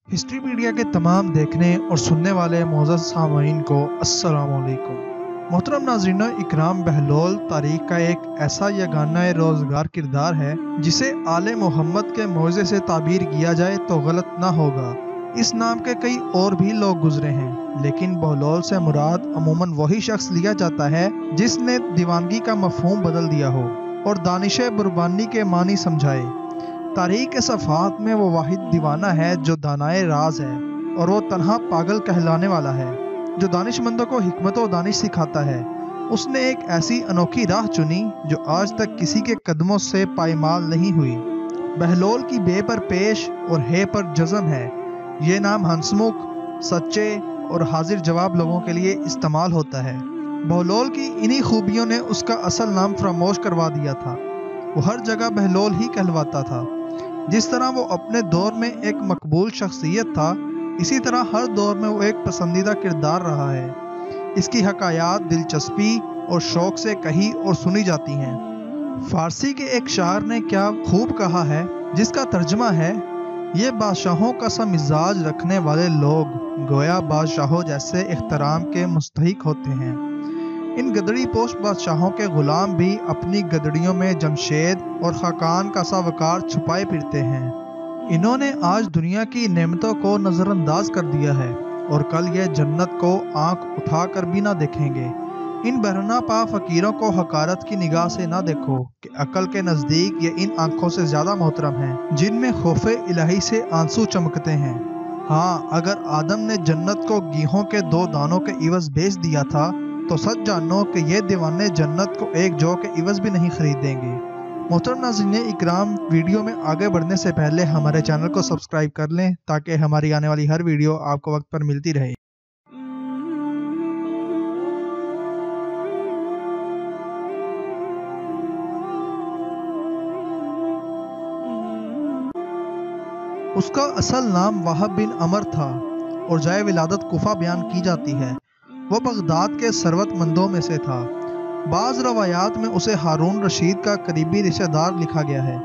History media के तमाम देखने और सुनने वाले मोअज़्ज़ज़ सामईन को अस्सलाम वालेकुम। मोहतरम नाज़रीन इकराम, बहलोल तारीख का एक ऐसा यगाना रोज़गार किरदार है जिसे आले मोहम्मद के मौज़े से ताबीर किया जाए तो गलत ना होगा। इस नाम के कई और भी लोग गुजरे हैं, लेकिन बहलोल से मुराद अमूमन वही शख्स लिया जाता है जिसने दीवानगी का मफहूम बदल दिया हो और दानिश बुरबानी के मानी समझाए। तारीख के सफ़ात में वो वाहिद दीवाना है जो दानाए राज है, और वो तन्हा पागल कहलाने वाला है जो दानिशमंदों को हिकमत व दानिश सिखाता है। उसने एक ऐसी अनोखी राह चुनी जो आज तक किसी के कदमों से पायमाल नहीं हुई। बहलोल की बे पर पेश और हे पर जज़म है। ये नाम हंसमुख, सच्चे और हाजिर जवाब लोगों के लिए इस्तेमाल होता है। बहलोल की इन्हीं खूबियों ने उसका असल नाम फरामोश करवा दिया था। वो हर जगह बहलोल ही कहलवाता था। जिस तरह वो अपने दौर में एक मकबूल शख्सियत था, इसी तरह हर दौर में वो एक पसंदीदा किरदार रहा है। इसकी हकायात दिलचस्पी और शौक से कही और सुनी जाती हैं। फारसी के एक शायर ने क्या खूब कहा है, जिसका तर्जमा है, ये बादशाहों का सा मिजाज रखने वाले लोग गोया बादशाहों जैसे इख्तराम के मुस्तहिक होते हैं। इन गदड़ी पोश बादशाहों के गुलाम भी अपनी गदड़ियों में जमशेद और खाकान का सा वकार छुपाए फिरते हैं। इन्होंने आज दुनिया की नेमतों को नज़रअंदाज कर दिया है और कल ये जन्नत को आंख उठाकर भी ना देखेंगे। इन बरहना पा फकीरों को हकारत की निगाह से ना देखो कि अकल के नज़दीक ये इन आंखों से ज़्यादा मोहतरम हैं जिनमें खौफे इलाही से आंसू चमकते हैं। हाँ, अगर आदम ने जन्नत को गेहूं के 2 दानों के इवज बेच दिया था तो सच जानो कि ये दीवाने जन्नत को एक जौ के इवज भी नहीं खरीदेंगे। मोहतरम नाज़रीन इकराम, वीडियो में आगे बढ़ने से पहले हमारे चैनल को सब्सक्राइब कर लें ताकि हमारी आने वाली हर वीडियो आपको वक्त पर मिलती रहे। उसका असल नाम वाहब बिन अमर था और जाए विलादत कुफा बयान की जाती है। वो बगदाद के सरवतमंदों में से था। बाज़ रवायात में उसे हारून रशीद का करीबी रिश्तेदार लिखा गया है।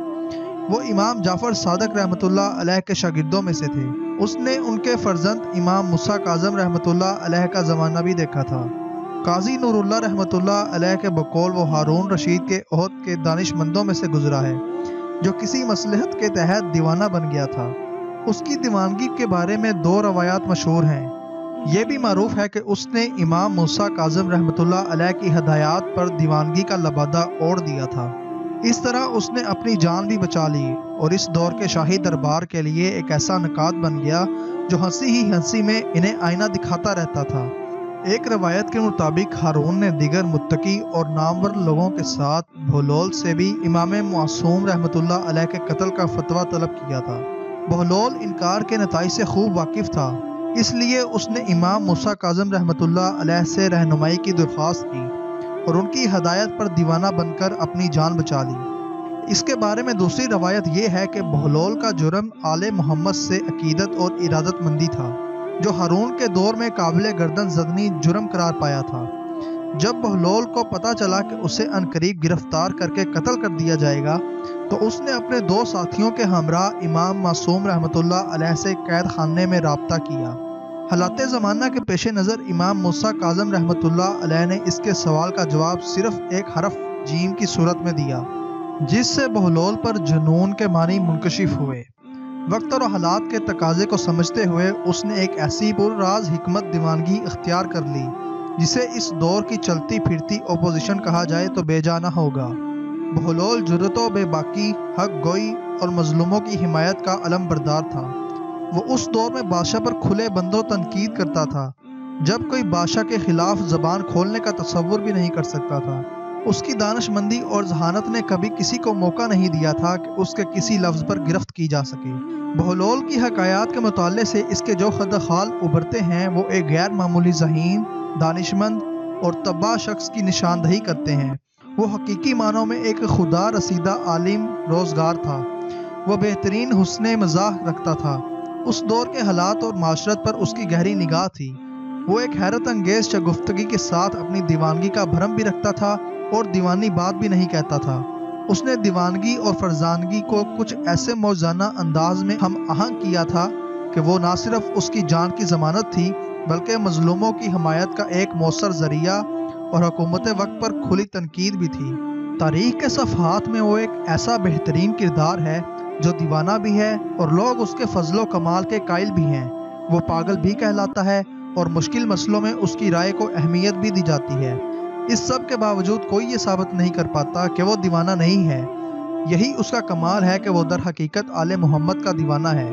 वो इमाम जाफ़र सादक रहमतुल्लाह अलैह के शागिर्दों में से थे। उसने उनके फर्जंद इमाम मूसा काज़म रहमतुल्लाह अलैह का ज़माना भी देखा था। काजी नूरुल्लाह रहमतुल्लाह अलैह के बकौल वो हारून रशीद के ओहद के दानिशमंदों में से गुजरा है जो किसी मसलहत के तहत दीवाना बन गया था। उसकी दीवानगी के बारे में 2 रवायात मशहूर हैं। यह भी मारूफ है कि उसने इमाम मूसा काज़म रहमतुल्लाह अलैह की हदायत पर दीवानगी का लबादा ओढ़ दिया था। इस तरह उसने अपनी जान भी बचा ली और इस दौर के शाही दरबार के लिए एक ऐसा नकाद बन गया जो हंसी ही हंसी में इन्हें आईना दिखाता रहता था। एक रवायत के मुताबिक हारून ने दीगर मुत्तकी और नामवर लोगों के साथ बहलोल से भी इमाम मासूम रहमतुल्लाह अलैह के कत्ल का फतवा तलब किया था। बहलोल इनकार के नताइज से खूब वाकिफ था, इसलिए उसने इमाम मूसा काज़म रहमतुल्लाह अलैह से रहनुमाई की दरख्वास्त की और उनकी हदायत पर दीवाना बनकर अपनी जान बचा ली। इसके बारे में दूसरी रवायत यह है कि बहलोल का जुर्म आले मोहम्मद से अकीदत और इरादतमंदी था, जो हारून के दौर में काबिल गर्दन ज़दनी जुर्म करार पाया था। जब बहलोल को पता चला कि उसे अनकरीब गिरफ्तार करके कत्ल कर दिया जाएगा तो उसने अपने 2 साथियों के हमरा इमाम मासूम रहमतुल्लाह अलैह से कैद खाने में राब्ता किया। हालात ज़माना के पेश नज़र इमाम मूसा काज़म रहमतुल्लाह अलैह ने इसके सवाल का जवाब सिर्फ एक हरफ जीम की सूरत में दिया, जिससे बहलोल पर जुनून के मानी मुनकशिफ हुए। वक्त और हालात के तकाजे को समझते हुए उसने एक ऐसी पुरराज हिकमत दीवानगी इख्तियार कर ली जिसे इस दौर की चलती फिरती ओपोजिशन कहा जाए तो बेजा न होगा। बहलोल जुर्रतो बेबाकी, हक गोई और मजलूमों की हिमायत का अलम बरदार था। वो उस दौर में बादशाह पर खुले बंदो तनकीद करता था जब कोई बादशाह के खिलाफ जबान खोलने का तसव्वुर भी नहीं कर सकता था। उसकी दानिशमंदी और जहानत ने कभी किसी को मौका नहीं दिया था कि उसके किसी लफ्ज़ पर गिरफ्त की जा सके। बहलोल की हकायात के मुताले से इसके जो खदखाल उभरते हैं वो एक गैर मामूली ज़हीन, दानिशमंद और तब्बा शख्स की निशानदही करते हैं। वो हकीकी मानों में एक खुदा रसीदा आलिम रोज़गार था। वह बेहतरीन हुस्ने मज़ाह रखता था। उस दौर के हालात और माशरत पर उसकी गहरी निगाह थी। वो एक हैरत अंगेज़ शगुफ्तगी के साथ अपनी दीवानगी का भरम भी रखता था और दीवानी बात भी नहीं कहता था। उसने दीवानगी और फरजानगी को कुछ ऐसे मौजाना अंदाज में हम आहंग किया था کہ وہ نہ صرف اس کی جان کی ضمانت تھی بلکہ مظلوموں کی حمایت کا ایک مؤثر ذریعہ اور حکومت وقت پر کھلی تنقید بھی تھی۔ تاریخ کے صفحات میں وہ ایک ایسا بہترین کردار ہے جو دیوانہ بھی ہے اور لوگ اس کے فضل و کمال کے قائل بھی ہیں۔ وہ پاگل بھی کہلاتا ہے اور مشکل مسئلوں میں اس کی رائے کو اہمیت بھی دی جاتی ہے۔ اس سب کے باوجود کوئی یہ ثابت نہیں کر پاتا کہ وہ دیوانہ نہیں ہے۔ یہی اس کا کمال ہے کہ وہ در حقیقت آل محمد کا دیوانہ ہے۔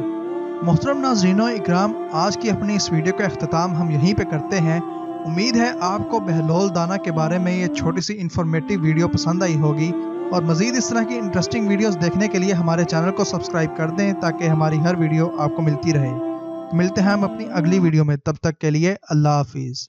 محترم ناظرین و اکرام، آج کی اپنی اس ویڈیو کا اختتام ہم یہیں پہ کرتے ہیں۔ امید ہے آپ کو بہلول دانا کے بارے میں یہ چھوٹی سی انفارمیٹیو ویڈیو پسند آئی ہوگی، اور مزید اس طرح کی انٹرسٹنگ ویڈیوز دیکھنے کے لیے ہمارے چینل کو سبسکرائب کر دیں تاکہ ہماری ہر ویڈیو آپ کو ملتی رہے۔ ملتے ہیں ہم اپنی اگلی ویڈیو میں، تب تک کے لیے اللہ حافظ۔